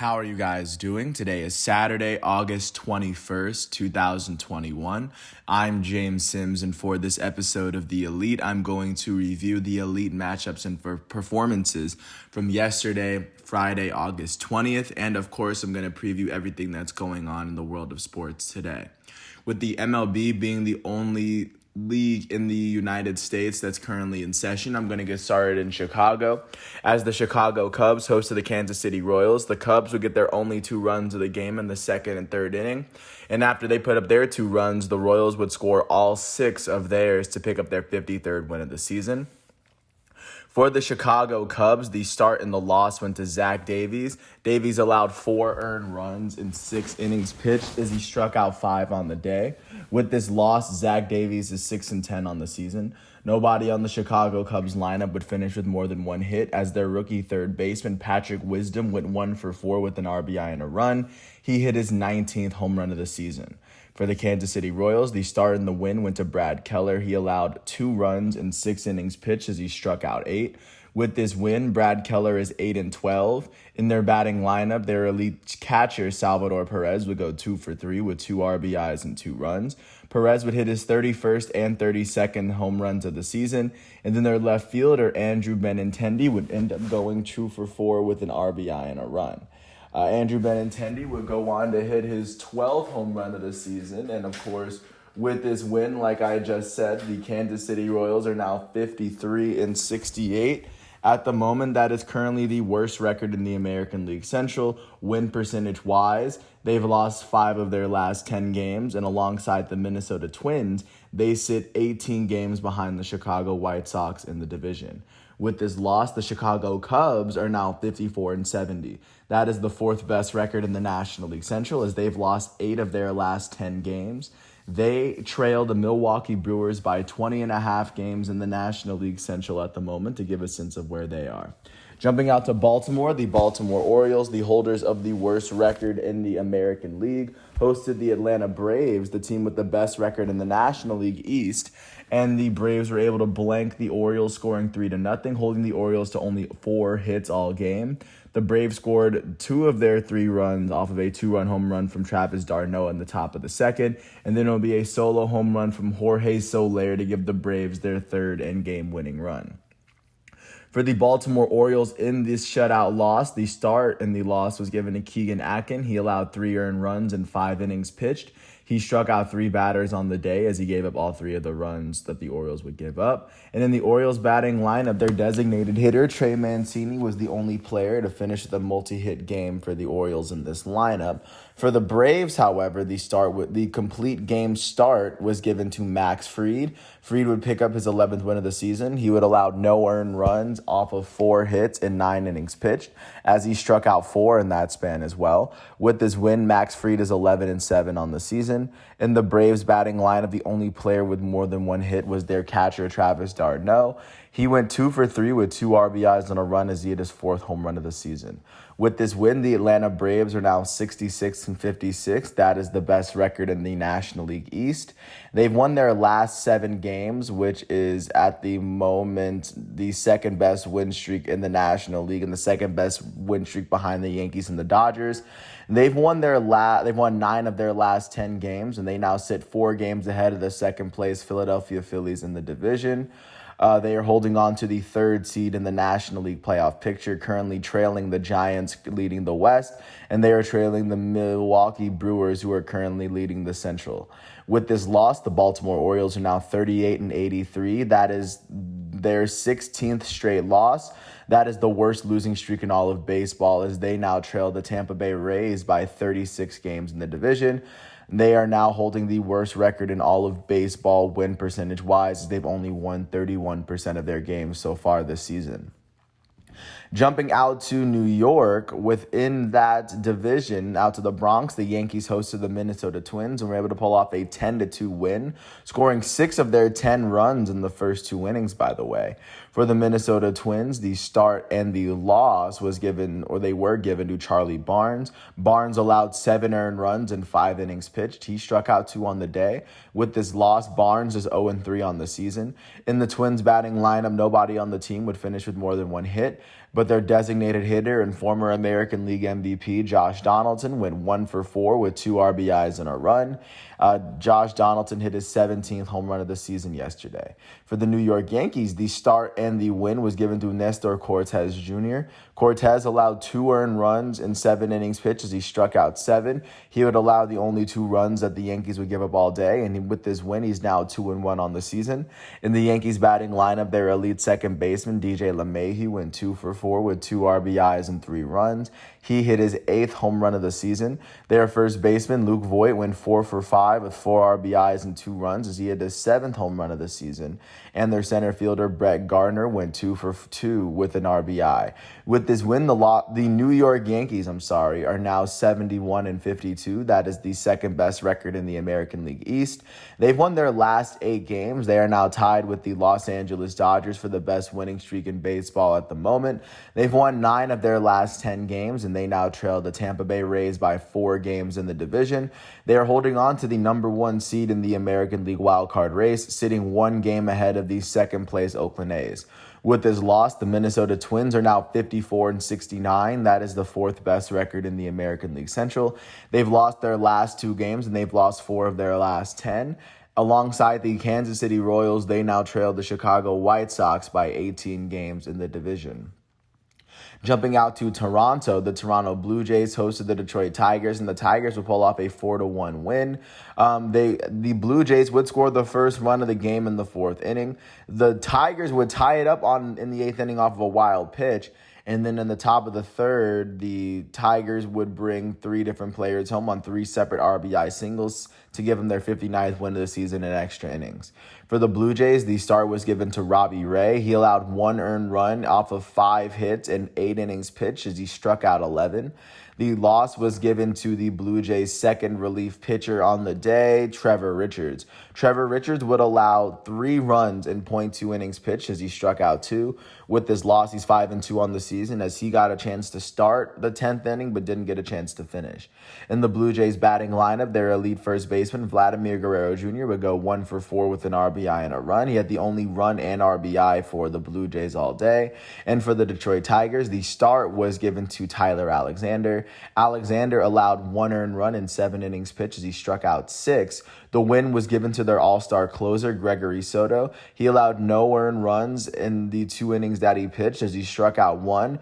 How are you guys doing? Today is Saturday, August 21st, 2021. I'm James Sims, and for this episode of The Elite, I'm going to review the Elite matchups and performances from yesterday, Friday, August 20th, and of course, I'm going to preview everything that's going on in the world of sports today. With the MLB being the only league in the United States that's currently in session, I'm going to get started in Chicago. As the Chicago Cubs host to the Kansas City Royals, the Cubs would get their only 2 runs of the game in the second and third inning. And after they put up their 2 runs, the Royals would score all 6 of theirs to pick up their 53rd win of the season. For the Chicago Cubs, the start and the loss went to Zach Davies. Davies allowed 4 earned runs in 6 innings pitched as he struck out 5 on the day. With this loss, Zach Davies is 6-10 on the season. Nobody on the Chicago Cubs lineup would finish with more than 1 hit, as their rookie third baseman Patrick Wisdom went 1 for 4 with an RBI and a run. He hit his 19th home run of the season. For the Kansas City Royals, the start and the win went to Brad Keller. He allowed 2 runs in 6 innings pitched as he struck out 8. With this win, Brad Keller is 8-12. In their batting lineup, their elite catcher, Salvador Perez, would go 2 for 3 with 2 RBIs and 2 runs. Perez would hit his 31st and 32nd home runs of the season. And then their left fielder, Andrew Benintendi, would end up going 2 for 4 with an RBI and a run. Andrew Benintendi would go on to hit his 12th home run of the season. And of course, with this win, like I just said, the Kansas City Royals are now 53-68. At the moment, that is currently the worst record in the American League Central, win percentage-wise. They've lost 5 of their last 10 games, and alongside the Minnesota Twins, they sit 18 games behind the Chicago White Sox in the division. With this loss, the Chicago Cubs are now 54-70. That is the 4th best record in the National League Central, as they've lost 8 of their last 10 games. They trail the Milwaukee Brewers by 20.5 games in the National League Central at the moment, to give a sense of where they are. Jumping out to Baltimore, the Baltimore Orioles, the holders of the worst record in the American League, hosted the Atlanta Braves, the team with the best record in the National League East, and the Braves were able to blank the Orioles, scoring 3-0, holding the Orioles to only 4 hits all game. The Braves scored 2 of their 3 runs off of a 2-run home run from Travis d'Arnaud in the top of the second, and then it'll be a solo home run from Jorge Soler to give the Braves their 3rd and game-winning run. For the Baltimore Orioles in this shutout loss, the start and the loss was given to Keegan Akin. He allowed 3 earned runs in 5 innings pitched. He struck out 3 batters on the day as he gave up all 3 of the runs that the Orioles would give up. And in the Orioles batting lineup, their designated hitter, Trey Mancini, was the only player to finish the multi-hit game for the Orioles in this lineup. For the Braves, however, the complete game start was given to Max Fried. Fried would pick up his 11th win of the season. He would allow no earned runs off of 4 hits in 9 innings pitched, as he struck out 4 in that span as well. With this win, Max Fried is 11-7 on the season. In the Braves batting lineup, the only player with more than 1 hit was their catcher, Travis d'Arnaud. He went 2 for 3 with 2 RBIs on a run as he hit his 4th home run of the season. With this win, the Atlanta Braves are now 66-56. That is the best record in the National League East. They've won their last 7 games, which is at the moment the 2nd best win streak in the National League and the 2nd best win streak behind the Yankees and the Dodgers. They've won 9 of their last 10 games, and they now sit 4 games ahead of the 2nd place Philadelphia Phillies in the division. They are holding on to the 3rd seed in the National League playoff picture, currently trailing the Giants leading the West, and they are trailing the Milwaukee Brewers, who are currently leading the Central. With this loss, the Baltimore Orioles are now 38-83. That is their 16th straight loss. That is the worst losing streak in all of baseball, as they now trail the Tampa Bay Rays by 36 games in the division. They are now holding the worst record in all of baseball win percentage-wise, as they've only won 31% of their games so far this season. Jumping out to New York, within that division, out to the Bronx, the Yankees hosted the Minnesota Twins and were able to pull off a 10-2 win, scoring 6 of their 10 runs in the first 2 innings, by the way. For the Minnesota Twins, the start and the loss were given to Charlie Barnes. Barnes allowed 7 earned runs in 5 innings pitched. He struck out 2 on the day. With this loss, Barnes is 0-3 on the season. In the Twins batting lineup, nobody on the team would finish with more than 1 hit. But their designated hitter and former American League MVP, Josh Donaldson, went 1 for 4 with 2 RBIs and a run. Josh Donaldson hit his 17th home run of the season yesterday. For the New York Yankees, the start and the win was given to Nestor Cortes Jr. Cortes allowed 2 earned runs in 7 innings pitched as he struck out 7. He would allow the only 2 runs that the Yankees would give up all day, and with this win, he's now 2-1 on the season. In the Yankees batting lineup, their elite second baseman, DJ LeMahieu, went 2 for 4 with 2 RBIs and 3 runs. He hit his 8th home run of the season. Their first baseman, Luke Voit, went 4 for 5 with 4 RBIs and 2 runs as he hit his 7th home run of the season. And their center fielder, Brett Gardner, went 2 for 2 with an RBI. With this win, the New York Yankees, are now 71-52. That is the second best record in the American League East. They've won their last 8 games. They are now tied with the Los Angeles Dodgers for the best winning streak in baseball at the moment. They've won 9 of their last 10 games, and they now trail the Tampa Bay Rays by 4 games in the division. They are holding on to the number 1 seed in the American League wildcard race, sitting 1 game ahead of the second-place Oakland A's. With this loss, the Minnesota Twins are now 54-69. That is the 4th best record in the American League Central. They've lost their last 2 games, and they've lost 4 of their last 10. Alongside the Kansas City Royals, they now trail the Chicago White Sox by 18 games in the division. Jumping out to Toronto, the Toronto Blue Jays hosted the Detroit Tigers, and the Tigers would pull off a 4-1 win. The Blue Jays would score the first run of the game in the 4th inning. The Tigers would tie it up in the 8th inning off of a wild pitch. And then in the top of the 3rd, the Tigers would bring 3 different players home on 3 separate RBI singles to give them their 59th win of the season in extra innings. For the Blue Jays, the start was given to Robbie Ray. He allowed 1 earned run off of 5 hits and 8 innings pitched as he struck out 11. The loss was given to the Blue Jays' second relief pitcher on the day, Trevor Richards. Trevor Richards would allow 3 runs in .2 innings pitched as he struck out 2. With this loss, he's 5-2 on the season as he got a chance to start the 10th inning but didn't get a chance to finish. In the Blue Jays batting lineup, their elite first baseman, Vladimir Guerrero Jr., would go 1 for 4 with an RBI and a run. He had the only run and RBI for the Blue Jays all day. And for the Detroit Tigers, the start was given to Tyler Alexander. Alexander allowed 1 earned run in 7 innings pitched as he struck out 6. The win was given to their all-star closer, Gregory Soto. He allowed no earned runs in the 2 innings that he pitched as he struck out 1.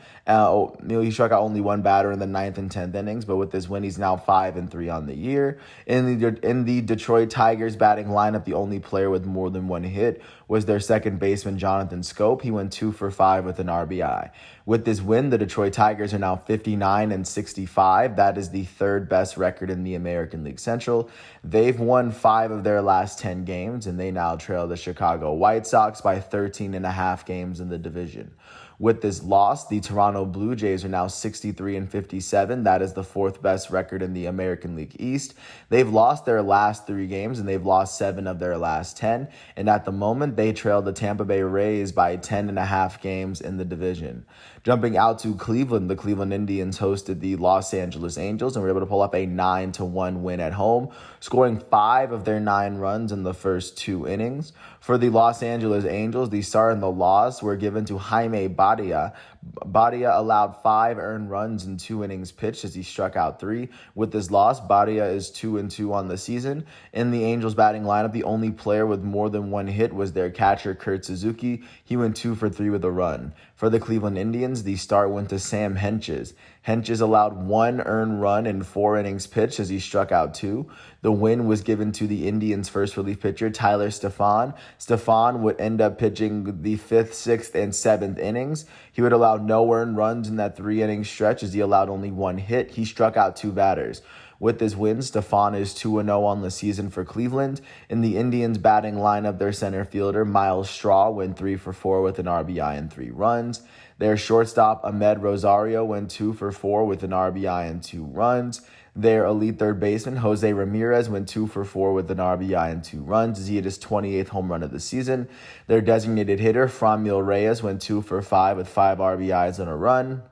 He struck out only 1 batter in the 9th and 10th innings, but with this win, he's now 5-3 on the year. In the Detroit Tigers batting lineup, the only player with more than 1 hit was their second baseman, Jonathan Scope. He went 2 for 5 with an RBI. With this win, the Detroit Tigers are now 59-65. That is the 3rd best record in the American League Central. They've won 5 of their last 10 games, and they now trail the Chicago White Sox by 13.5 games in the division. With this loss, the Toronto Blue Jays are now 63-57. That is the 4th best record in the American League East. They've lost their last 3 games, and they've lost 7 of their last 10. And at the moment, they trail the Tampa Bay Rays by 10.5 games in the division. Jumping out to Cleveland, the Cleveland Indians hosted the Los Angeles Angels and were able to pull up a 9-1 win at home, scoring 5 of their 9 runs in the first 2 innings. For the Los Angeles Angels, the start and the loss were given to Jaime Badia. Badia allowed 5 earned runs in 2 innings pitched as he struck out 3. With this loss, Badia is 2-2 on the season. In the Angels batting lineup, the only player with more than 1 hit was their catcher, Kurt Suzuki. He went 2 for 3 with a run. For the Cleveland Indians, the start went to Sam Hentges. Hentges allowed 1 earned run in 4 innings pitched as he struck out 2. The win was given to the Indians' first relief pitcher, Tyler Stephan. Stephan would end up pitching the 5th, 6th, and 7th innings. He would allow no earned runs in that 3-inning stretch as he allowed only 1 hit. He struck out 2 batters. With this win, Stephan is 2-0 on the season for Cleveland. In the Indians batting lineup, their center fielder, Miles Straw, went 3 for 4 with an RBI and 3 runs. Their shortstop, Ahmed Rosario, went 2 for 4 with an RBI and 2 runs. Their elite third baseman, Jose Ramirez, went 2 for 4 with an RBI and 2 runs as he hit his 28th home run of the season. Their designated hitter, Franmil Reyes, went 2 for 5 with 5 RBIs and a run.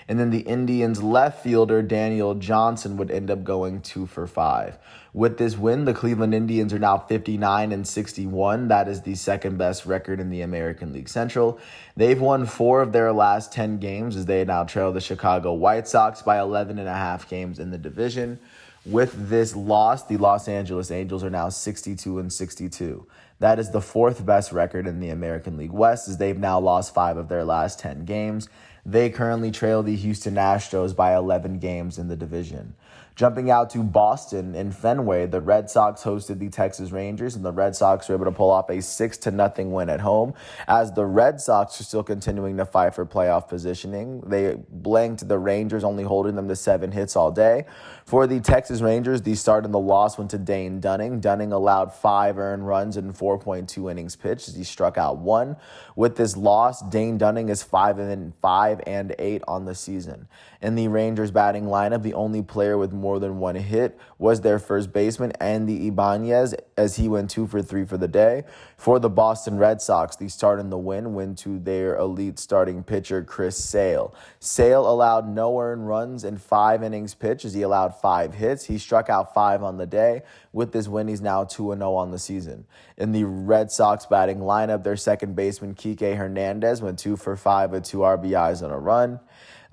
And then the Indians left fielder Daniel Johnson would end up going 2 for 5. With this win, the Cleveland Indians are now 59-61. That is the second best record in the American League Central. They've won 4 of their last 10 games as they now trail the Chicago White Sox by 11.5 games in the division. With this loss, the Los Angeles Angels are now 62-62. That is the fourth best record in the American League West as they've now lost 5 of their last 10 games. They currently trail the Houston Astros by 11 games in the division. Jumping out to Boston in Fenway, the Red Sox hosted the Texas Rangers, and the Red Sox were able to pull off a 6-0 win at home. As the Red Sox are still continuing to fight for playoff positioning, they blanked the Rangers, only holding them to 7 hits all day. For the Texas Rangers, the start and the loss went to Dane Dunning. Dunning allowed 5 earned runs in 4.2 innings pitched as he struck out 1. With this loss, Dane Dunning is 5-8 on the season. In the Rangers batting lineup, the only player with more than 1 hit was their first baseman, Andy Ibanez, as he went 2 for 3 for the day. For the Boston Red Sox, the start and the win went to their elite starting pitcher, Chris Sale. Sale allowed no earned runs in 5 innings pitched as he allowed 5 hits. He struck out 5 on the day. With this win, he's now 2-0 on the season. In the Red Sox batting lineup, their second baseman, Kike Hernandez, went 2 for 5 with 2 RBIs and a run.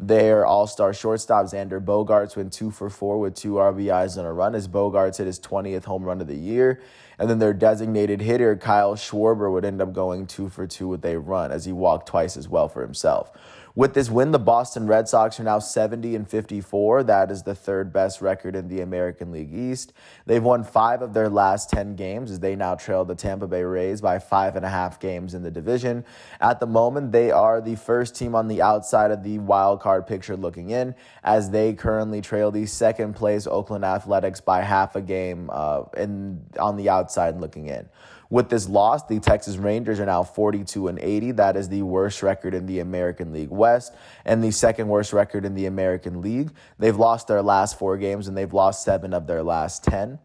Their all-star shortstop, Xander Bogaerts, went 2 for 4 with 2 RBIs and a run as Bogaerts hit his 20th home run of the year. And then their designated hitter, Kyle Schwarber, would end up going 2 for 2 with a run as he walked twice as well for himself. With this win, the Boston Red Sox are now 70-54. That is the third best record in the American League East. They've won 5 of their last 10 games as they now trail the Tampa Bay Rays by 5.5 games in the division. At the moment, they are the first team on the outside of the wild card picture looking in as they currently trail the second place Oakland Athletics by half a game on the outside looking in. With this loss, the Texas Rangers are now 42-80. That is the worst record in the American League West and the second worst record in the American League. They've lost their last 4 games and they've lost 7 of their last 10.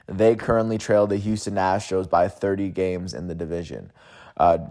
They currently trail the Houston Astros by 30 games in the division,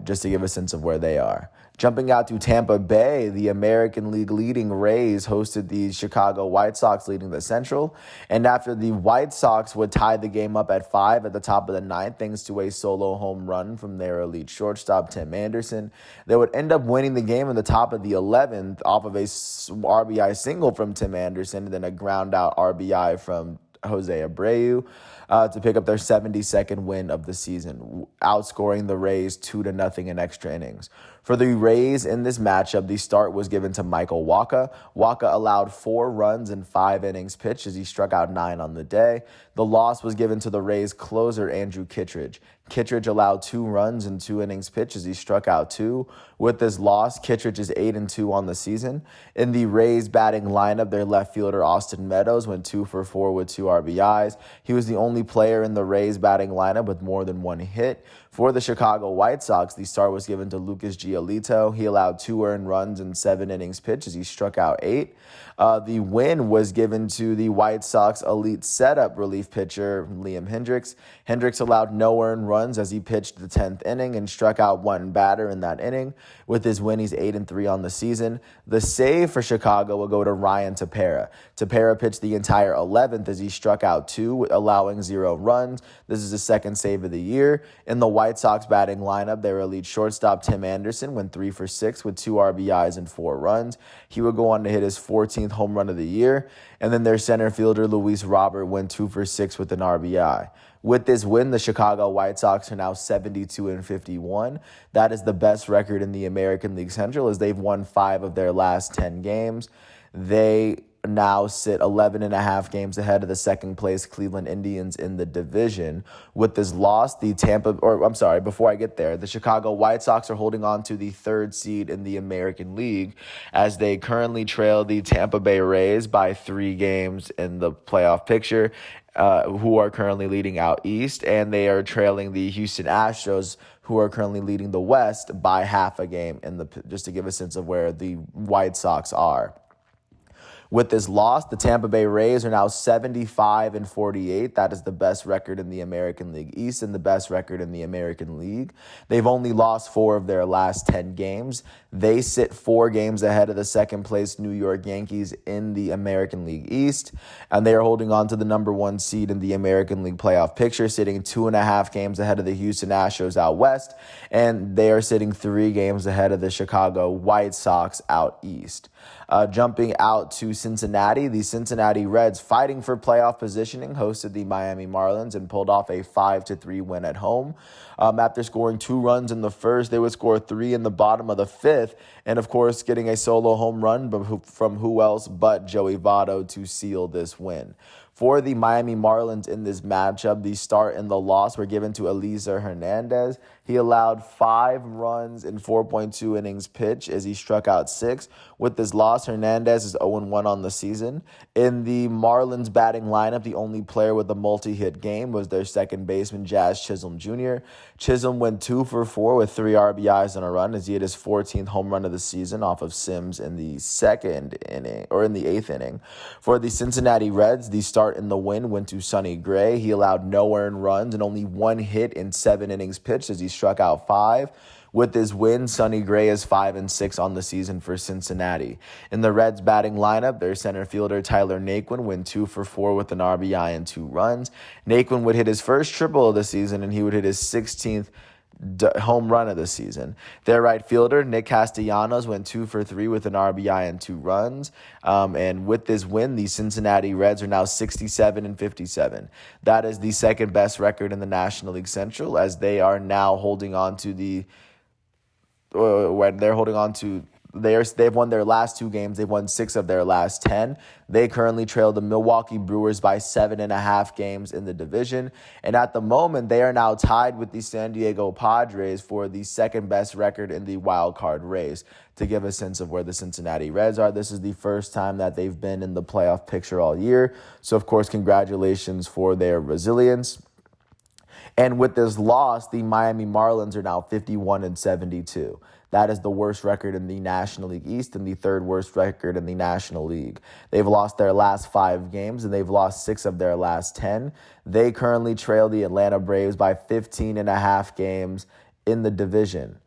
just to give a sense of where they are. Jumping out to Tampa Bay, the American League leading Rays hosted the Chicago White Sox leading the Central. And after the White Sox would tie the game up at 5 at the top of the 9th, thanks to a solo home run from their elite shortstop, Tim Anderson, they would end up winning the game in the top of the 11th off of a RBI single from Tim Anderson and then a ground out RBI from Jose Abreu to pick up their 72nd win of the season, outscoring the Rays 2-0 in extra innings. For the Rays in this matchup, the start was given to Michael Wacha. Wacha allowed 4 runs in 5 innings pitched as he struck out 9 on the day. The loss was given to the Rays closer, Andrew Kittredge. Kittredge allowed 2 runs in 2 innings pitched as he struck out 2. With this loss, Kittredge is 8-2 on the season. In the Rays batting lineup, their left fielder, Austin Meadows, went 2 for 4 with 2 RBIs. He was the only player in the Rays batting lineup with more than 1 hit. For the Chicago White Sox, the start was given to Lucas Giolito. He allowed 2 earned runs in 7 innings pitched as he struck out 8. The win was given to the White Sox elite setup relief pitcher, Liam Hendriks. Hendriks allowed no earned runs as he pitched the 10th inning and struck out 1 batter in that inning. With his win, he's 8-3 on the season. The save for Chicago will go to Ryan Tepera. Tepera pitched the entire 11th as he struck out 2, allowing 0 runs. This is his second save of the year. In the White Sox batting lineup, their elite shortstop, Tim Anderson, went 3 for 6 with 2 RBIs and 4 runs. He would go on to hit his 14th home run of the year. And then their center fielder, Luis Robert, went 2 for 6 with an RBI. With this win, the Chicago White Sox are now 72-51. That is the best record in the American League Central as they've won 5 of their last 10 games. They now sit 11.5 games ahead of the second place Cleveland Indians in the division. With this loss, the Chicago White Sox are holding on to the 3rd seed in the American League as they currently trail the Tampa Bay Rays by 3 games in the playoff picture, who are currently leading out east, and they are trailing the Houston Astros, who are currently leading the West by half a game just to give a sense of where the White Sox are. With this loss, the Tampa Bay Rays are now 75-48. That is the best record in the American League East and the best record in the American League. They've only lost 4 of their last 10 games. They sit 4 games ahead of the second place New York Yankees in the American League East, and they are holding on to the number 1 seed in the American League playoff picture, sitting 2.5 games ahead of the Houston Astros out west, and they are sitting 3 games ahead of the Chicago White Sox out east. Jumping out to Cincinnati, the Cincinnati Reds, fighting for playoff positioning, hosted the Miami Marlins and pulled off a 5-3 win at home. After scoring 2 runs in the first, they would score 3 in the bottom of the 5th, and of course getting a solo home run from who else but Joey Votto to seal this win. For the Miami Marlins in this matchup, the start and the loss were given to Eliezer Hernandez. He allowed 5 runs in 4.2 innings pitched as he struck out 6. With this loss, Hernandez is 0-1 on the season. In the Marlins batting lineup, the only player with a multi-hit game was their second baseman, Jazz Chisholm Jr. Chisholm went 2 for 4 with 3 RBIs and a run as he hit his 14th home run of the season off of Sims in the 8th inning. For the Cincinnati Reds, the start and the win went to Sonny Gray. He allowed no earned runs and only 1 hit in 7 innings pitched as he struck out 5. With this win, Sonny Gray is 5-6 on the season for Cincinnati. In the Reds batting lineup, their center fielder Tyler Naquin went 2 for 4 with an RBI and 2 runs. Naquin would hit his first triple of the season, and he would hit his 16th home run of the season. Their right fielder, Nick Castellanos, went 2 for 3 with an RBI and 2 runs. And with this win, the Cincinnati Reds are now 67-57. That is the second best record in the National League Central, as they are now holding on to they've won their last 2 games. They've won 6 of their last 10. They currently trail the Milwaukee Brewers by 7.5 games in the division. And at the moment, they are now tied with the San Diego Padres for the second best record in the wild card race. To give a sense of where the Cincinnati Reds are, this is the first time that they've been in the playoff picture all year. So, of course, congratulations for their resilience. And with this loss, the Miami Marlins are now 51-72. That is the worst record in the National League East and the 3rd worst record in the National League. They've lost their last 5 games, and they've lost 6 of their last 10. They currently trail the Atlanta Braves by 15.5 games in the division.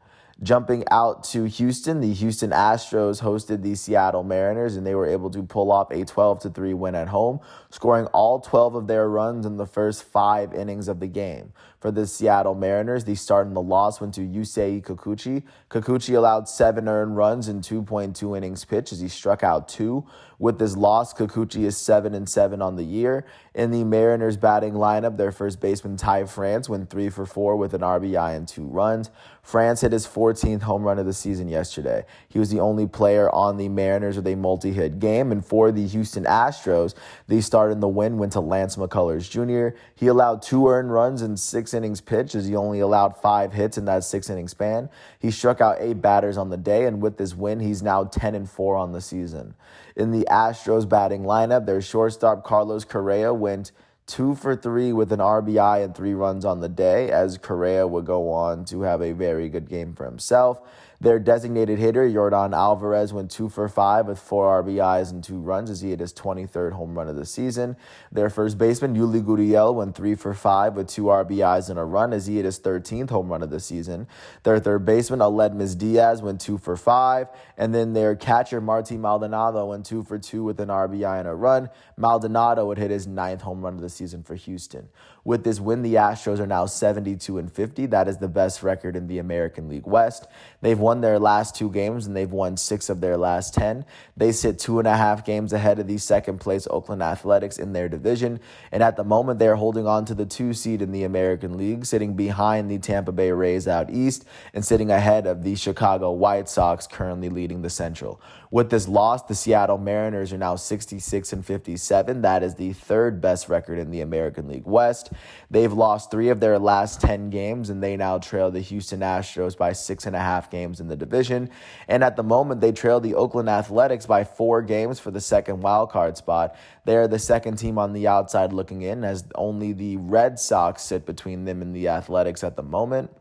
Jumping out to Houston, the Houston Astros hosted the Seattle Mariners, and they were able to pull off a 12-3 win at home, scoring all 12 of their runs in the first 5 innings of the game. For the Seattle Mariners, the start and the loss went to Yusei Kikuchi. Kikuchi allowed 7 earned runs in 2.2 innings pitched as he struck out 2. With this loss, Kikuchi is 7-7 on the year. In the Mariners batting lineup, their first baseman Ty France went 3 for 4 with an RBI and 2 runs. France hit his 14th home run of the season yesterday. He was the only player on the Mariners with a multi-hit game. And for the Houston Astros, the start and the win went to Lance McCullers Jr. He allowed 2 earned runs in 6 innings pitched as he only allowed 5 hits in that 6-inning span. He struck out 8 batters on the day, and with this win, he's now 10-4 on the season. In the Astros batting lineup, their shortstop Carlos Correa went 2 for 3 with an RBI and 3 runs on the day, as Correa would go on to have a very good game for himself. Their designated hitter, Yordan Alvarez, went 2 for 5 with 4 RBIs and 2 runs as he hit his 23rd home run of the season. Their first baseman, Yuli Gurriel, went 3 for 5 with 2 RBIs and a run as he hit his 13th home run of the season. Their third baseman, Aledmys Diaz, went 2 for 5. And then their catcher, Marty Maldonado, went 2 for 2 with an RBI and a run. Maldonado would hit his 9th home run of the season for Houston. With this win, the Astros are now 72-50. That is the best record in the American League West. They've won their last 2 games, and they've won 6 of their last 10. They sit 2.5 games ahead of the second-place Oakland Athletics in their division, and at the moment, they are holding on to the 2 seed in the American League, sitting behind the Tampa Bay Rays out east and sitting ahead of the Chicago White Sox, currently leading the Central. With this loss, the Seattle Mariners are now 66-57. That is the 3rd best record in the American League West. They've lost 3 of their last 10 games, and they now trail the Houston Astros by 6.5 games in the division. And at the moment, they trail the Oakland Athletics by 4 games for the second wildcard spot. They are the second team on the outside looking in, as only the Red Sox sit between them and the Athletics at the moment.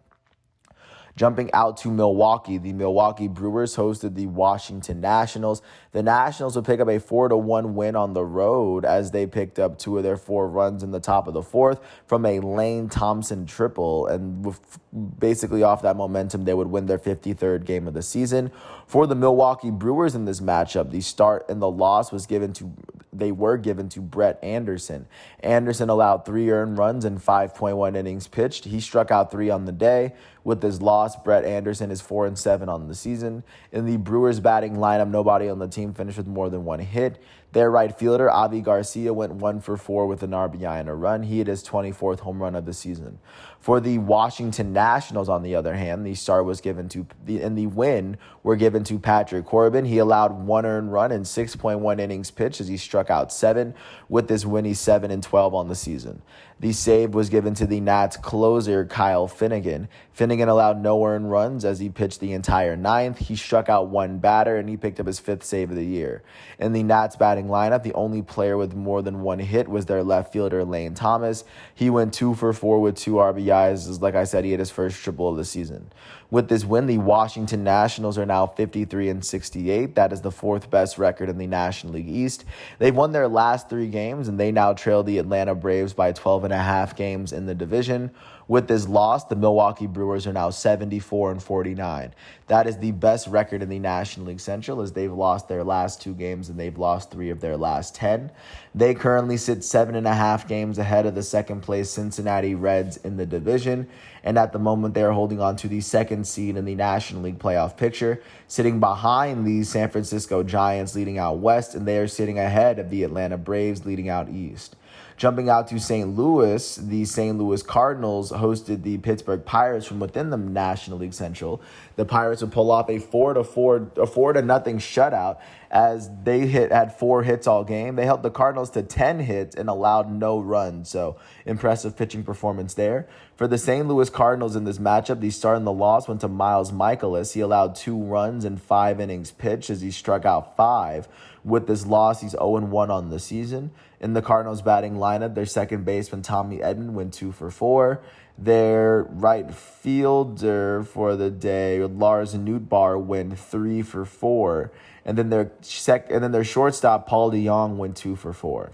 Jumping out to Milwaukee, the Milwaukee Brewers hosted the Washington Nationals. The Nationals would pick up a 4-1 win on the road as they picked up 2 of their 4 runs in the top of the 4th from a Lane Thompson triple. And basically off that momentum, they would win their 53rd game of the season. For the Milwaukee Brewers in this matchup, the start and the loss were given to Brett Anderson. Anderson allowed 3 earned runs and 5.1 innings pitched. He struck out 3 on the day. With this loss, Brett Anderson is 4-7 on the season. In the Brewers batting lineup, nobody on the team finished with more than 1 hit. Their right fielder, Avi Garcia, went 1 for 4 with an RBI and a run. He hit his 24th home run of the season. For the Washington Nationals, on the other hand, the start was given to, in the win, were given to Patrick Corbin. He allowed 1 earned run and 6.1 innings pitched as he struck out 7. With this win, he's 7-12 on the season. The save was given to the Nats closer, Kyle Finnegan. Finnegan allowed no earned runs as he pitched the entire 9th. He struck out 1 batter, and he picked up his 5th save of the year. In the Nats batting lineup, the only player with more than 1 hit was their left fielder, Lane Thomas. He went 2 for 4 with 2 RBIs. Like I said, he hit his first triple of the season. With this win, the Washington Nationals are now 53-68. That is the 4th best record in the National League East. They've won their last 3 games, and they now trail the Atlanta Braves by 12.5 games in the division. With this loss, the Milwaukee Brewers are now 74-49. That is the best record in the National League Central, as they've lost their last 2 games and they've lost 3 of their last 10. They currently sit 7.5 games ahead of the second-place Cincinnati Reds in the division, and at the moment they are holding on to the 2nd seed in the National League playoff picture, sitting behind the San Francisco Giants leading out west, and they are sitting ahead of the Atlanta Braves leading out east. Jumping out to St. Louis, the St. Louis Cardinals hosted the Pittsburgh Pirates from within the National League Central. The Pirates would pull off a 4-0 shutout as they had 4 hits all game. They held the Cardinals to 10 hits and allowed no runs, so impressive pitching performance there. For the St. Louis Cardinals in this matchup, the start and the loss went to Miles Mikolas. He allowed 2 runs and 5 innings pitched as he struck out 5. With this loss, he's 0-1 on the season. In the Cardinals batting lineup, their second baseman, Tommy Edman, went 2 for 4. Their right fielder for the day, Lars Nootbaar, went 3 for 4. And then their shortstop, Paul DeJong, went 2 for 4.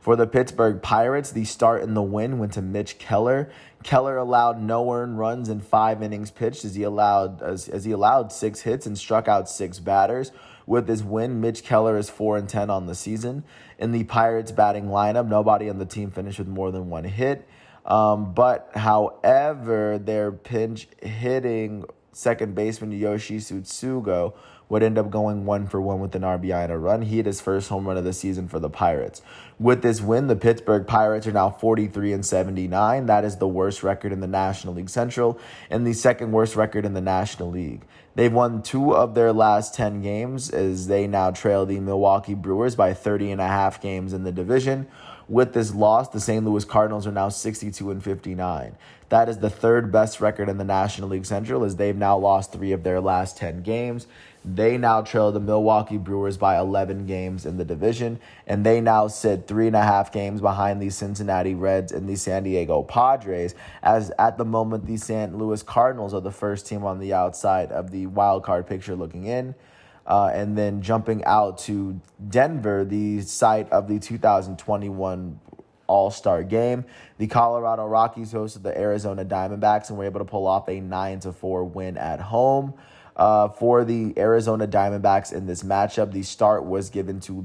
For the Pittsburgh Pirates, the start and the win went to Mitch Keller. Keller allowed no earned runs in 5 innings pitched as he allowed 6 hits and struck out 6 batters. With this win, Mitch Keller is 4-10 on the season. In the Pirates batting lineup, nobody on the team finished with more than 1 hit. However, their pinch hitting second baseman Yoshi Tsutsugo would end up going 1 for 1 with an RBI and a run. He hit his first home run of the season for the Pirates. With this win, the Pittsburgh Pirates are now 43-79. That is the worst record in the National League Central and the 2nd worst record in the National League. They've won 2 of their last 10 games as they now trail the Milwaukee Brewers by 30.5 games in the division. With this loss, the St. Louis Cardinals are now 62-59. That is the 3rd best record in the National League Central as they've now lost 3 of their last 10 games. They now trail the Milwaukee Brewers by 11 games in the division, and they now sit 3.5 games behind the Cincinnati Reds and the San Diego Padres, as at the moment the St. Louis Cardinals are the first team on the outside of the wild card picture looking in. And then jumping out to Denver, the site of the 2021 All-Star Game, the Colorado Rockies hosted the Arizona Diamondbacks and were able to pull off a 9-4 win at home. For the Arizona Diamondbacks in this matchup, the start was given to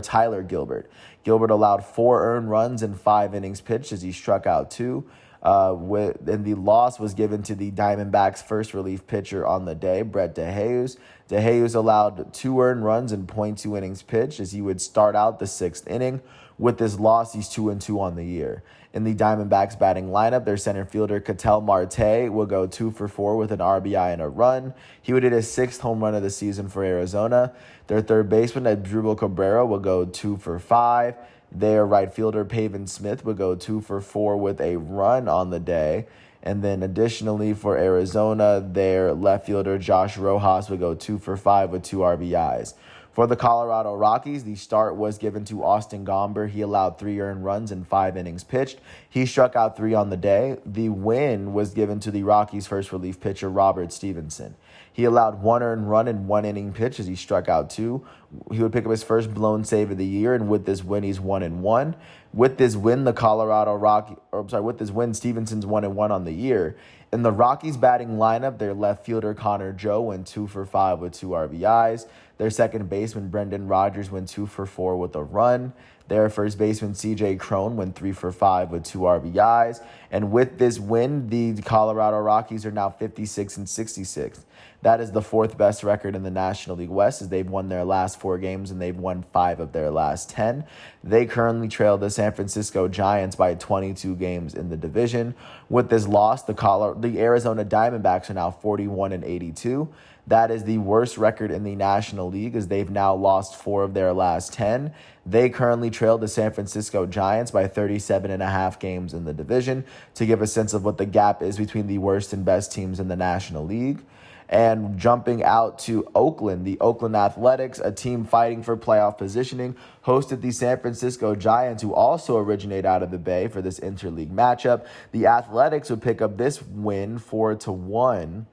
Tyler Gilbert. Gilbert allowed 4 earned runs and 5 innings pitched as he struck out 2. And the loss was given to the Diamondbacks' first relief pitcher on the day, Brett DeJesus. DeJesus allowed 2 earned runs and .2 innings pitched as he would start out the 6th inning. With this loss, he's 2-2 on the year. In the Diamondbacks batting lineup, their center fielder, Ketel Marte, will go 2 for 4 with an RBI and a run. He would hit his 6th home run of the season for Arizona. Their third baseman, Asdrubal Cabrera, will go 2 for 5. Their right fielder, Pavin Smith, would go 2 for 4 with a run on the day. And then additionally for Arizona, their left fielder, Josh Rojas, would go 2 for 5 with 2 RBIs. For the Colorado Rockies, the start was given to Austin Gomber. He allowed 3 earned runs in 5 innings pitched. He struck out 3 on the day. The win was given to the Rockies' first relief pitcher, Robert Stevenson. He allowed 1 earned run in 1 inning pitch as he struck out 2. He would pick up his first blown save of the year, and with this win, he's 1-1. With this win, Stevenson's 1-1 on the year. In the Rockies batting lineup, their left fielder Connor Joe went 2 for 5 with 2 RBIs. Their second baseman Brendan Rodgers went 2 for 4 with a run. Their first baseman CJ Cron went 3 for 5 with 2 RBIs. And with this win, the Colorado Rockies are now 56-66. That is the 4th best record in the National League West, as they've won their last 4 games and they've won 5 of their last 10. They currently trail the San Francisco Giants by 22 games in the division. With this loss, the Arizona Diamondbacks are now 41-82. That is the worst record in the National League, as they've now lost 4 of their last 10. They currently trail the San Francisco Giants by 37.5 games in the division, to give a sense of what the gap is between the worst and best teams in the National League. And jumping out to Oakland, the Oakland Athletics, a team fighting for playoff positioning, hosted the San Francisco Giants, who also originate out of the Bay, for this interleague matchup. The Athletics would pick up this win 4-1.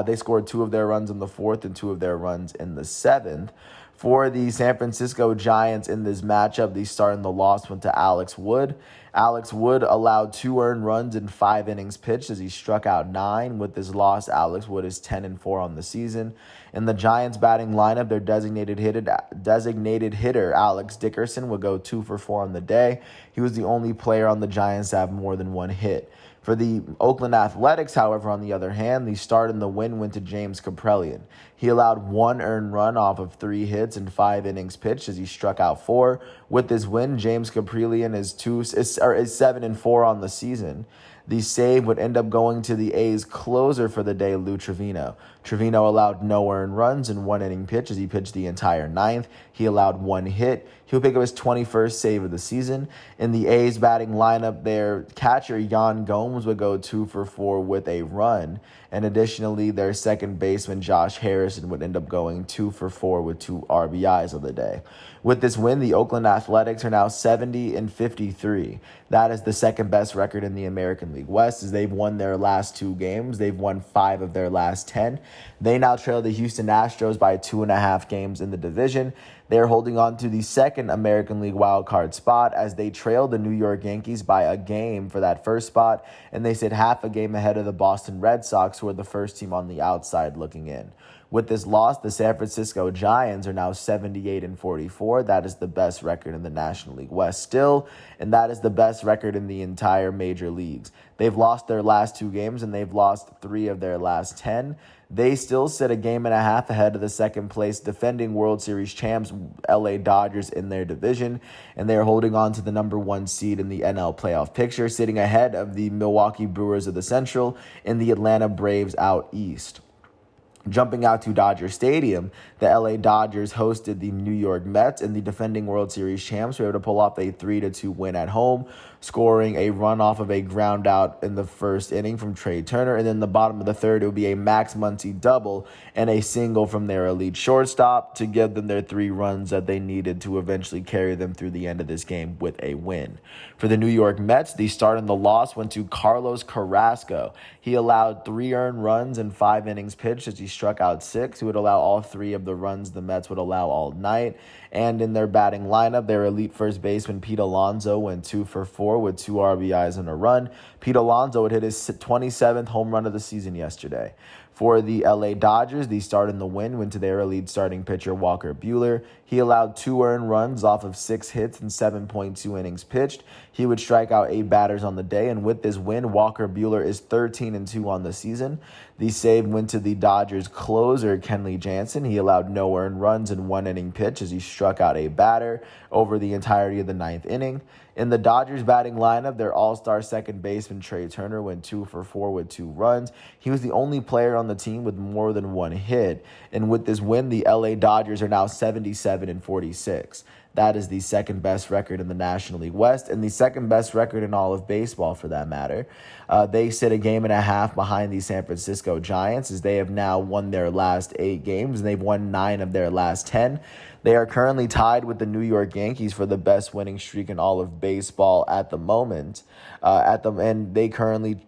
They scored 2 of their runs in the 4th and 2 of their runs in the 7th. For the San Francisco Giants in this matchup, the start and the loss went to Alex Wood. Alex Wood allowed 2 earned runs in 5 innings pitched as he struck out 9. With this loss, Alex Wood is 10-4 on the season. In the Giants batting lineup, their designated hitter Alex Dickerson would go 2 for 4 on the day. He was the only player on the Giants to have more than 1 hit. For the Oakland Athletics, however, on the other hand, the start and the win went to James Kaprielian. He allowed 1 earned run off of 3 hits and 5 innings pitched as he struck out 4. With this win, James Kaprielian is 7-4 on the season. The save would end up going to the A's closer for the day, Lou Trevino. Trevino allowed no earned runs in 1 inning pitch as he pitched the entire 9th. He allowed 1 hit. He'll pick up his 21st save of the season. In the A's batting lineup, their catcher, Yan Gomes, would go 2 for 4 with a run. And additionally, their second baseman, Josh Harrison, would end up going 2 for 4 with 2 RBIs of the day. With this win, the Oakland Athletics are now 70-53. That is the second best record in the American League West, as they've won their last 2 games. They've won 5 of their last 10. They now trail the Houston Astros by 2.5 games in the division. They're holding on to the second American League wildcard spot, as they trail the New York Yankees by a game for that first spot, and they sit half a game ahead of the Boston Red Sox, who are the first team on the outside looking in. With this loss, the San Francisco Giants are now 78-44. That is the best record in the National League West still, and that is the best record in the entire major leagues. They've lost their last 2 games, and they've lost 3 of their last 10. They still sit a game and a half ahead of the second place defending World Series champs LA Dodgers in their division, and they are holding on to the number 1 seed in the NL playoff picture, sitting ahead of the Milwaukee Brewers of the Central and the Atlanta Braves out east. Jumping out to Dodger Stadium, the LA Dodgers hosted the New York Mets, and the defending World Series champs were able to pull off a 3-2 win at home, scoring a run off of a ground out in the first inning from Trey Turner. And then the bottom of the third, it would be a Max Muncy double and a single from their elite shortstop to give them their 3 runs that they needed to eventually carry them through the end of this game with a win. For the New York Mets, the start and the loss went to Carlos Carrasco. He allowed 3 earned runs in 5 innings pitched as he struck out 6. He would allow all 3 of the runs the Mets would allow all night. And in their batting lineup, their elite first baseman Pete Alonso went 2 for 4 with 2 RBIs and a run. Pete Alonso would hit his 27th home run of the season yesterday. For the LA Dodgers, the start and the win went to their elite starting pitcher Walker Buehler. He allowed 2 earned runs off of 6 hits and 7.2 innings pitched. He would strike out 8 batters on the day, and with this win, Walker Buehler is 13-2 on the season. The save went to the Dodgers closer, Kenley Jansen. He allowed no earned runs in 1 inning pitch as he struck out a batter over the entirety of the 9th inning. In the Dodgers batting lineup, their all-star second baseman Trey Turner went 2 for 4 with 2 runs. He was the only player on the team with more than 1 hit. And with this win, the LA Dodgers are now 77 67-46. That is the second best record in the National League West and the second best record in all of baseball for that matter. They sit a game and a half behind the San Francisco Giants as they have now won their last 8 games and they've won 9 of their last 10. They are currently tied with the New York Yankees for the best winning streak in all of baseball at the moment. And they currently,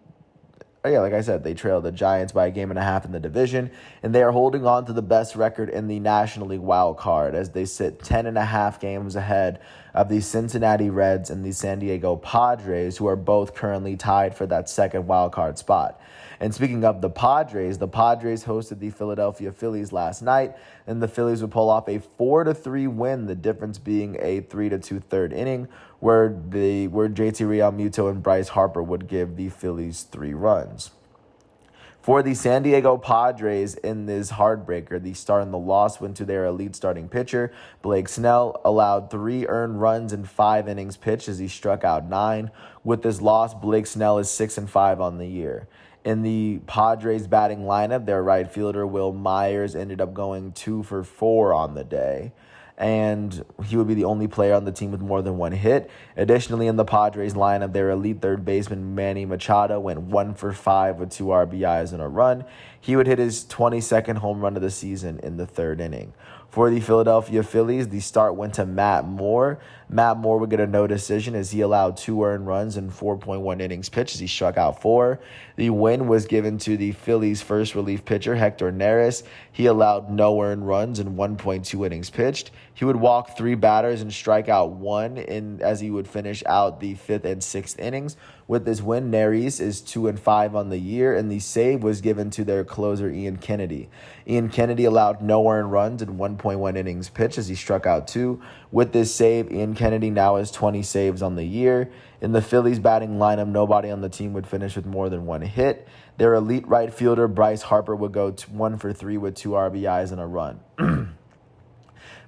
like I said, they trail the Giants by a game and a half in the division, and they are holding on to the best record in the National League wild card as they sit 10.5 games ahead of the Cincinnati Reds and the San Diego Padres, who are both currently tied for that second wild card spot. And speaking of the Padres hosted the Philadelphia Phillies last night, and the Phillies would pull off a 4-3 win, the difference being a 3-2 third inning, where JT Realmuto and Bryce Harper would give the Phillies 3 runs. For the San Diego Padres in this heartbreaker, the start and the loss went to their elite starting pitcher. Blake Snell allowed 3 earned runs in 5 innings pitched as he struck out 9. With this loss, Blake Snell is 6-5 on the year. In the Padres batting lineup, their right fielder Will Myers ended up going 2 for 4 on the day, and he would be the only player on the team with more than 1 hit. Additionally, in the Padres lineup, their elite third baseman Manny Machado went 1 for 5 with 2 RBIs and a run. He would hit his 22nd home run of the season in the 3rd inning. For the Philadelphia Phillies, the start went to Matt Moore. Matt Moore would get a no decision as he allowed 2 earned runs in 4.1 innings pitched as he struck out 4. The win was given to the Phillies' first relief pitcher, Hector Neris. He allowed no earned runs in 1.2 innings pitched. He would walk 3 batters and strike out 1 as he would finish out the 5th and 6th innings. With this win, Neris is 2-5 on the year, and the save was given to their closer, Ian Kennedy. Ian Kennedy allowed no earned runs in 1.1 innings pitched as he struck out 2. With this save, Ian Kennedy now has 20 saves on the year. In the Phillies batting lineup, nobody on the team would finish with more than 1 hit. Their elite right fielder, Bryce Harper, would go 1 for 3 with 2 RBIs and a run.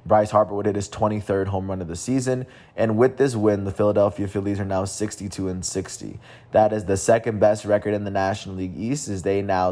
Bryce Harper would hit his 23rd home run of the season, and with this win, the Philadelphia Phillies are now 62-60. That is the second best record in the National League East, as they now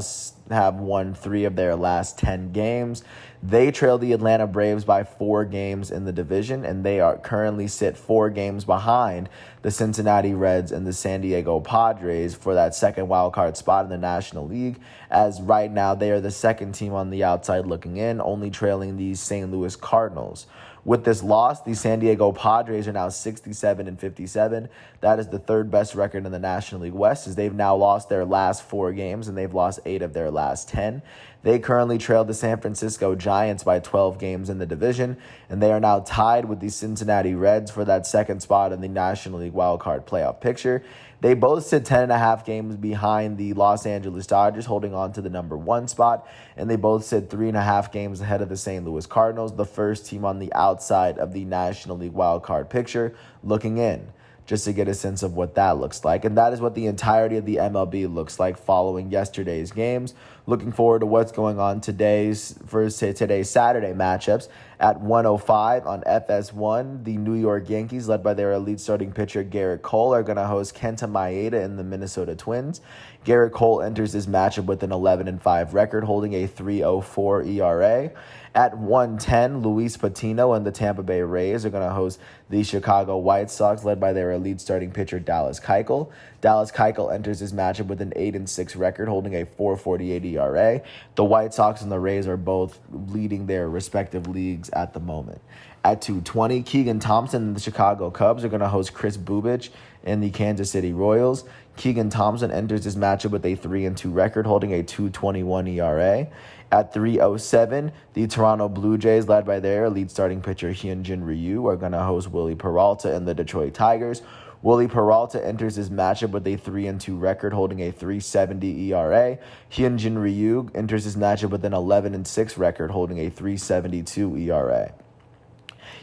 have won 3 of their last 10 games. They trail the Atlanta Braves by 4 games in the division, and they are currently sit 4 games behind the Cincinnati Reds and the San Diego Padres for that second wild card spot in the National League, as right now they are the second team on the outside looking in, only trailing the St. Louis Cardinals. With this loss, the San Diego Padres are now 67-57. That is the 3rd best record in the National League West, as they've now lost their last 4 games and they've lost 8 of their last 10. They currently trail the San Francisco Giants by 12 games in the division, and they are now tied with the Cincinnati Reds for that second spot in the National League wildcard playoff picture. They both sit 10.5 games behind the Los Angeles Dodgers, holding on to the number 1 spot, and they both sit 3.5 games ahead of the St. Louis Cardinals, the first team on the outside of the National League wildcard picture, looking in, just to get a sense of what that looks like. And that is what the entirety of the MLB looks like following yesterday's games. Looking forward to what's going on today's Saturday matchups. At 1:05 on FS1, the New York Yankees, led by their elite starting pitcher Garrett Cole, are going to host Kenta Maeda and the Minnesota Twins. Garrett Cole enters this matchup with an 11-5 record, holding a 3.04 ERA. At 1:10, Luis Patino and the Tampa Bay Rays are going to host the Chicago White Sox, led by their elite starting pitcher Dallas Keuchel. Dallas Keuchel enters this matchup with an 8-6 record, holding a 4.48 ERA. The White Sox and the Rays are both leading their respective leagues at the moment. At 2:20, Keegan Thompson and the Chicago Cubs are going to host Chris Bubich and the Kansas City Royals. Keegan Thompson enters this matchup with a 3-2 record, holding a 2.21 ERA. At 3:07, the Toronto Blue Jays, led by their lead starting pitcher Hyunjin Ryu, are going to host Willie Peralta and the Detroit Tigers. Willie Peralta enters this matchup with a 3-2 record, holding a 3.70 ERA. Hyunjin Ryu enters this matchup with an 11-6 record, holding a 3.72 ERA.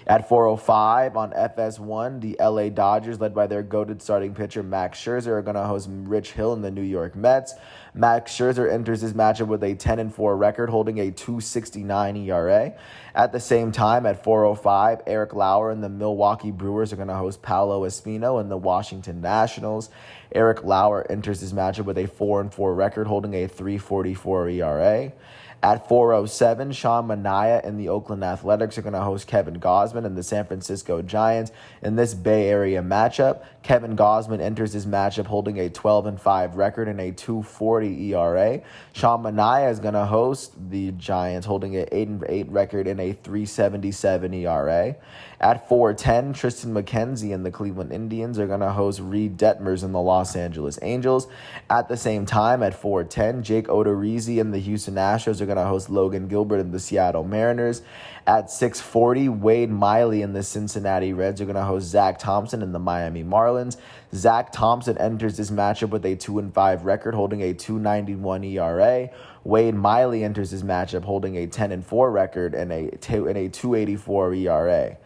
At 4:05 on FS1, the LA Dodgers, led by their goated starting pitcher Max Scherzer, are going to host Rich Hill and the New York Mets. Max Scherzer enters this matchup with a 10-4 record, holding a 2.69 ERA. At the same time, at 4:05, Eric Lauer and the Milwaukee Brewers are going to host Paolo Espino and the Washington Nationals. Eric Lauer enters this matchup with a 4-4 record, holding a 3.44 ERA. At 4:07, Sean Manaea and the Oakland Athletics are going to host Kevin Gausman and the San Francisco Giants in this Bay Area matchup. Kevin Gausman enters this matchup holding a 12-5 record and a 2.40 ERA. Sean Manaea is going to host the Giants holding an 8-8 record and a 3.77 ERA. At 4:10, Tristan McKenzie and the Cleveland Indians are going to host Reed Detmers and the Los Angeles Angels. At the same time, at 4:10, Jake Odorizzi and the Houston Astros are going to host Logan Gilbert and the Seattle Mariners. At 6:40, Wade Miley and the Cincinnati Reds are going to host Zach Thompson and the Miami Marlins. Zach Thompson enters this matchup with a 2-5 record, holding a 2.91 ERA. Wade Miley enters this matchup holding a 10-4 record and a 2.84 ERA.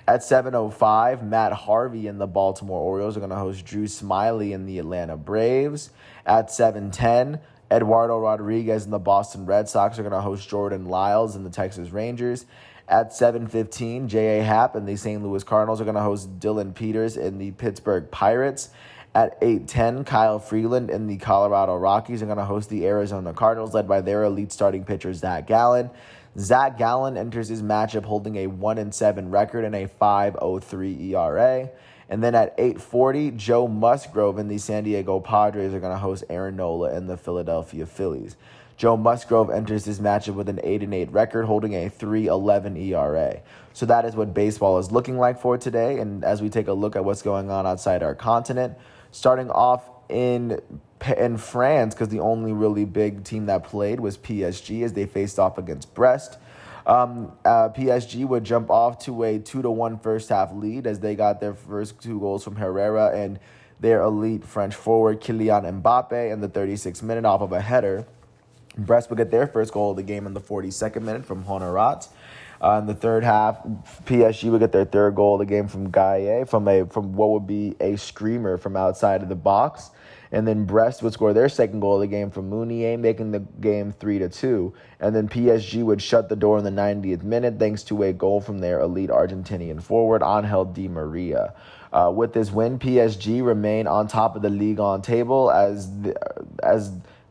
At 7:05, Matt Harvey and the Baltimore Orioles are going to host Drew Smyly and the Atlanta Braves. At 7:10, Eduardo Rodriguez and the Boston Red Sox are going to host Jordan Lyles and the Texas Rangers. At 7:15, J.A. Happ and the St. Louis Cardinals are going to host Dylan Peters and the Pittsburgh Pirates. At 8:10, Kyle Freeland and the Colorado Rockies are going to host the Arizona Cardinals, led by their elite starting pitcher, Zach Gallen. Zach Gallen enters his matchup holding a 1-7 record and a 5.03 ERA. And then at 8:40, Joe Musgrove and the San Diego Padres are going to host Aaron Nola and the Philadelphia Phillies. Joe Musgrove enters this matchup with an 8-8 record, holding a 3.11 ERA. So that is what baseball is looking like for today. And as we take a look at what's going on outside our continent, starting off in France, because the only really big team that played was PSG as they faced off against Brest. PSG would jump off to a 2-1 first half lead as they got their first 2 goals from Herrera and their elite French forward Kylian Mbappe in the 36th minute off of a header. Brest would get their first goal of the game in the 42nd minute from Honorat. In the third half, PSG would get their third goal of the game from Gaillet from what would be a screamer from outside of the box. And then Brest would score their second goal of the game from Mounier, making the game 3-2. And then PSG would shut the door in the 90th minute thanks to a goal from their elite Argentinian forward, Angel Di Maria. With this win, PSG remain on top of the Ligue 1 table as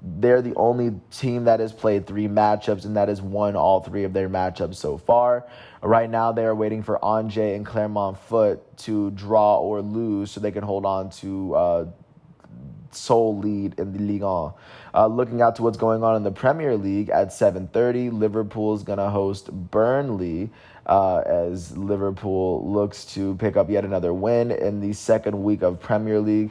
they're the only team that has played 3 matchups and that has won all 3 of their matchups so far. Right now, they are waiting for Angers and Clermont Foot to draw or lose so they can hold on to sole lead in the Ligue 1. Looking out to what's going on in the Premier League at 7:30, Liverpool is going to host Burnley as Liverpool looks to pick up yet another win in the second week of Premier League.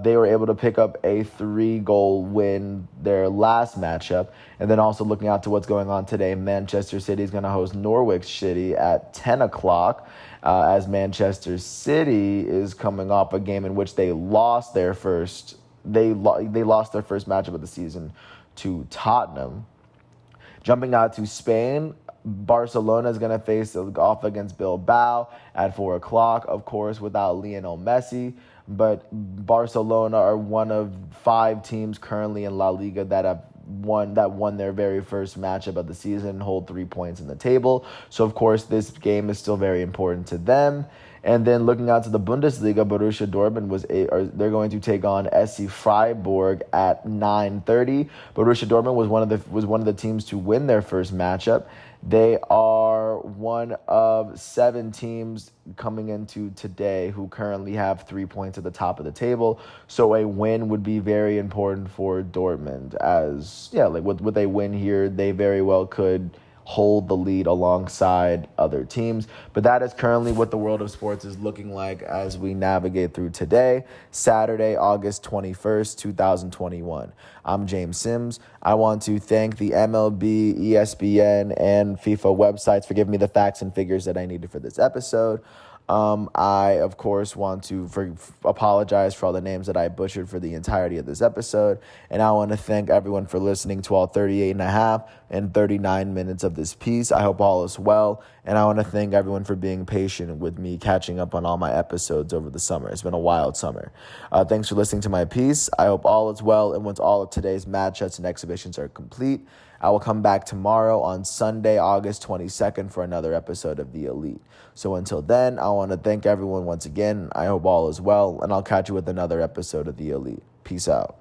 They were able to pick up a 3-goal win their last matchup. And then also looking out to what's going on today, Manchester City is going to host Norwich City at 10 o'clock as Manchester City is coming off a game in which they lost their first matchup of the season to Tottenham. Jumping out to Spain, Barcelona is going to face off against Bilbao at 4 o'clock, of course, without Lionel Messi. But Barcelona are one of 5 teams currently in La Liga that won their very first matchup of the season and hold 3 points in the table. So, of course, this game is still very important to them. And then looking out to the Bundesliga, Borussia Dortmund they're going to take on SC Freiburg at 9:30. Borussia Dortmund was one of the teams to win their first matchup. They are one of 7 teams coming into today who currently have 3 points at the top of the table. So a win would be very important for Dortmund with a win here, they very well could hold the lead alongside other teams. But that is currently what the world of sports is looking like as we navigate through today, Saturday, August 21st, 2021. I'm James Sims. I want to thank the MLB, ESPN, and FIFA websites for giving me the facts and figures that I needed for this episode. I, of course, want to apologize for all the names that I butchered for the entirety of this episode. And I want to thank everyone for listening to all 38 and a half and 39 minutes of this piece. I hope all is well. And I want to thank everyone for being patient with me catching up on all my episodes over the summer. It's been a wild summer. Thanks for listening to my piece. I hope all is well. And once all of today's matchups and exhibitions are complete, I will come back tomorrow on Sunday, August 22nd for another episode of The Elite. So until then, I want to thank everyone once again. I hope all is well, and I'll catch you with another episode of The Elite. Peace out.